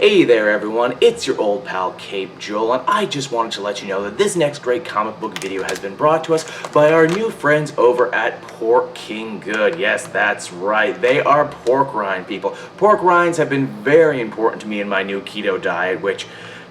Hey there everyone, it's your old pal Cape Joel, and I just wanted to let you know that this next great comic book video has been brought to us by our new friends over at Pork King Good. Yes, that's right, they are pork rind people. Pork rinds have been very important to me in my new keto diet, which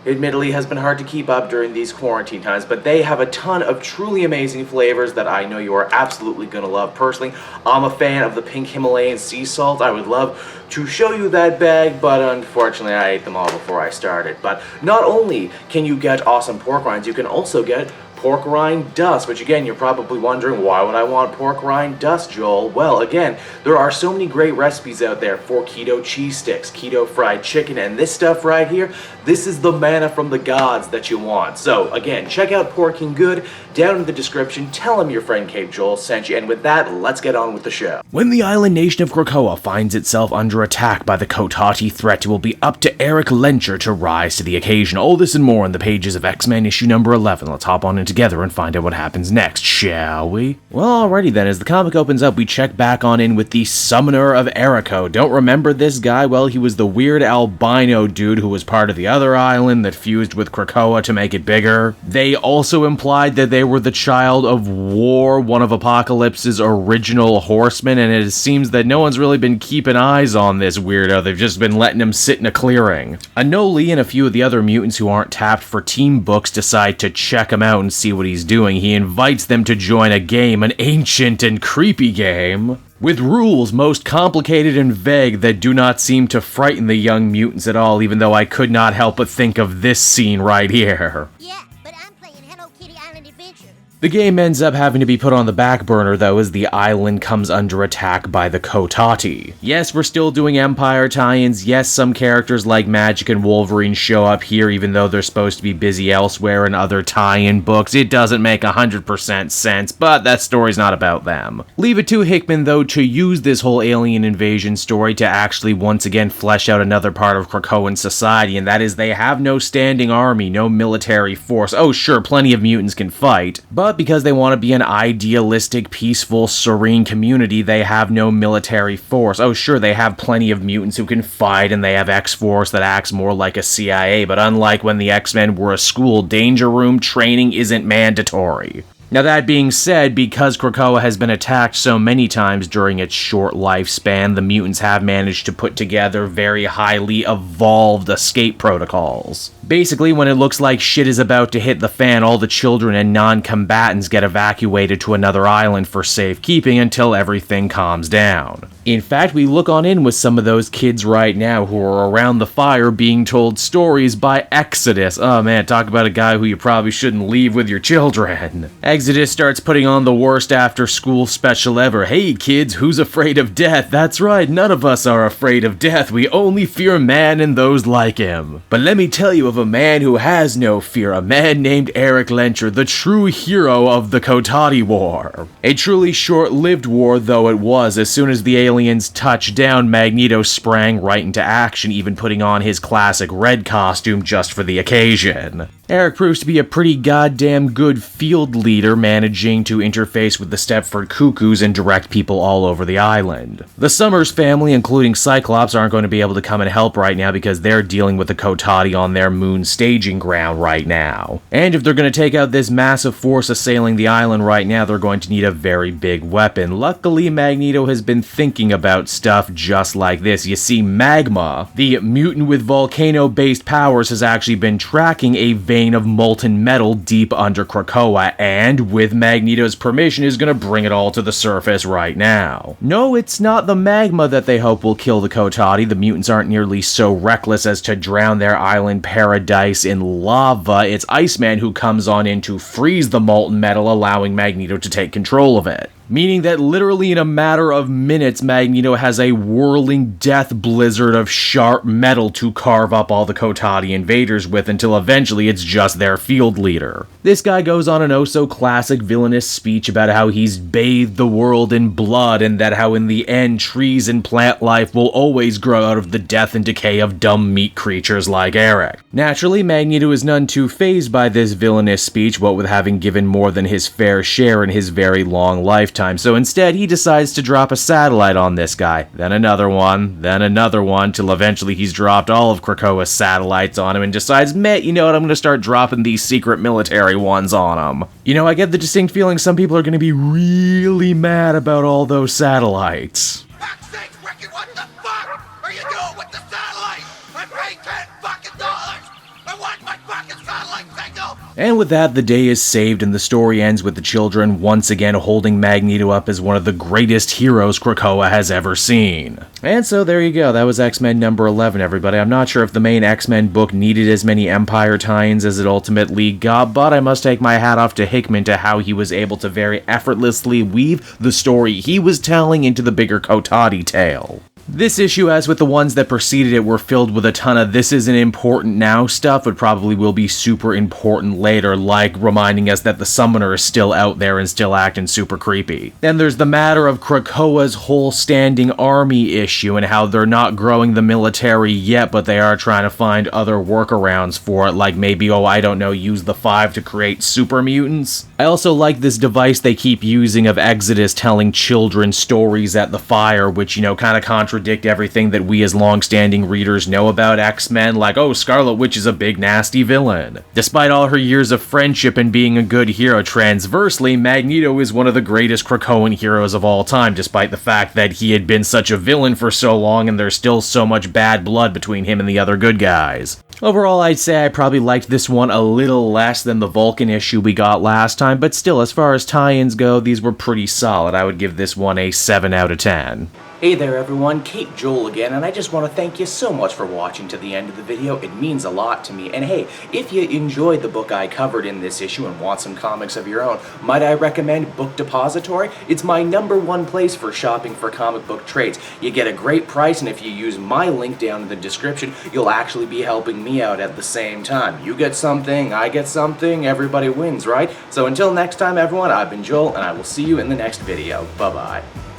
admittedly has been hard to keep up during these quarantine times, but they have a ton of truly amazing flavors that I know you are absolutely gonna love. Personally, I'm a fan of the pink Himalayan sea salt. I would love to show you that bag, but unfortunately I ate them all before I started. But not only can you get awesome pork rinds, you can also get pork rind dust, which again, you're probably wondering, why would I want pork rind dust, Joel? Well, again, there are so many great recipes out there for keto cheese sticks, keto fried chicken, and this stuff right here, this is the manna from the gods that you want. So again, check out Pork King Good down in the description. Tell them your friend Cape Joel sent you, and with that, let's get on with the show. When the island nation of Krakoa finds itself under attack by the Cotati threat, it will be up to Erik to rise to the occasion. All this and more in the pages of X-Men issue number 11. Let's hop on in together and find out what happens next, shall we? Well, alrighty then, as the comic opens up, we check back on in with the Summoner of Eriko. Don't remember this guy? Well, he was the weird albino dude who was part of the other island that fused with Krakoa to make it bigger. They also implied that they were the child of War, one of Apocalypse's original horsemen, and it seems that no one's really been keeping eyes on this weirdo. They've just been letting him sit in a clearing. Anoli and a few of the other mutants who aren't tapped for team books decide to check him out and see what he's doing. He invites them to join a game, an ancient and creepy game, with rules most complicated and vague that do not seem to frighten the young mutants at all, even though I could not help but think of this scene right here. Yeah, but I'm playing Hello Kitty Island Adventure. The game ends up having to be put on the back burner, though, as the island comes under attack by the Cotati. Yes, we're still doing Empyre tie-ins. Yes, some characters like Magic and Wolverine show up here, even though they're supposed to be busy elsewhere in other tie-in books. It doesn't make 100% sense, but that story's not about them. Leave it to Hickman, though, to use this whole alien invasion story to actually once again flesh out another part of Krakoan society, and that is they have no standing army, no military force. Oh, sure, plenty of mutants can fight, but because they want to be an idealistic, peaceful, serene community, they have no military force. Oh sure, they have plenty of mutants who can fight, and they have X-Force that acts more like a CIA, but unlike when the X-Men were a school danger room, training isn't mandatory. Now that being said, because Krakoa has been attacked so many times during its short lifespan, the mutants have managed to put together very highly evolved escape protocols. Basically, when it looks like shit is about to hit the fan, all the children and non-combatants get evacuated to another island for safekeeping until everything calms down. In fact, we look on in with some of those kids right now who are around the fire being told stories by Exodus. Oh man, talk about a guy who you probably shouldn't leave with your children. Exodus starts putting on the worst after-school special ever. Hey kids, who's afraid of death? That's right, none of us are afraid of death. We only fear man and those like him. But let me tell you of a man who has no fear, a man named Erik, the true hero of the Cotati War. A truly short-lived war, though it was. As soon as the aliens touched down, Magneto sprang right into action, even putting on his classic red costume just for the occasion. Erik proves to be a pretty goddamn good field leader, managing to interface with the Stepford Cuckoos and direct people all over the island. The Summers family, including Cyclops, aren't going to be able to come and help right now because they're dealing with the Cotati on their moon staging ground right now. And if they're going to take out this massive force assailing the island right now, they're going to need a very big weapon. Luckily, Magneto has been thinking about stuff just like this. You see, Magma, the mutant with volcano-based powers, has actually been tracking a vein of molten metal deep under Krakoa, and with Magneto's permission is going to bring it all to the surface right now. No, it's not the magma that they hope will kill the Cotati. The mutants aren't nearly so reckless as to drown their island paradise in lava. It's Iceman who comes on in to freeze the molten metal, allowing Magneto to take control of it. Meaning that literally in a matter of minutes, Magneto has a whirling death blizzard of sharp metal to carve up all the Cotati invaders with until eventually it's just their field leader. This guy goes on an oh-so-classic villainous speech about how he's bathed the world in blood and that how in the end trees and plant life will always grow out of the death and decay of dumb meat creatures like Erik. Naturally, Magneto is none too fazed by this villainous speech, what with having given more than his fair share in his very long life lifetime, so instead he decides to drop a satellite on this guy, then another one, till eventually he's dropped all of Krakoa's satellites on him and decides, meh, you know what, I'm gonna start dropping these secret military ones on him. You know, I get the distinct feeling some people are gonna be really mad about all those satellites. Fuck's sake, Ricky, what the fuck are you doing with the satellite? I paid $10 I want my fucking satellite signal! And with that, the day is saved and the story ends with the children once again holding Magneto up as one of the greatest heroes Krakoa has ever seen. And so there you go, that was X-Men number 11, everybody. I'm not sure if the main X-Men book needed as many Empyre tie-ins as it ultimately got, but I must take my hat off to Hickman to how he was able to very effortlessly weave the story he was telling into the bigger Cotati tale. This issue, as with the ones that preceded it, were filled with a ton of this isn't important now stuff, but probably will be super important later, like reminding us that the Summoner is still out there and still acting super creepy. Then there's the matter of Krakoa's whole standing army issue and how they're not growing the military yet, but they are trying to find other workarounds for it, like maybe, oh, I don't know, use the 5 to create super mutants. I also like this device they keep using of Exodus telling children stories at the fire, which, you know, kind of contradict everything that we as long-standing readers know about X-Men, like, oh, Scarlet Witch is a big nasty villain. Despite all her years of friendship and being a good hero, transversely, Magneto is one of the greatest Krakoan heroes of all time, despite the fact that he had been such a villain for so long and there's still so much bad blood between him and the other good guys. Overall, I'd say I probably liked this one a little less than the Vulcan issue we got last time, but still, as far as tie-ins go, these were pretty solid. I would give this one a 7 out of 10. Hey there everyone, Cape Joel again, and I just want to thank you so much for watching to the end of the video. It means a lot to me. And hey, if you enjoyed the book I covered in this issue and want some comics of your own, might I recommend Book Depository? It's my #1 place for shopping for comic book trades. You get a great price, and if you use my link down in the description, you'll actually be helping me out at the same time. You get something, I get something, everybody wins, right? So until next time everyone, I've been Joel, and I will see you in the next video. Bye-bye.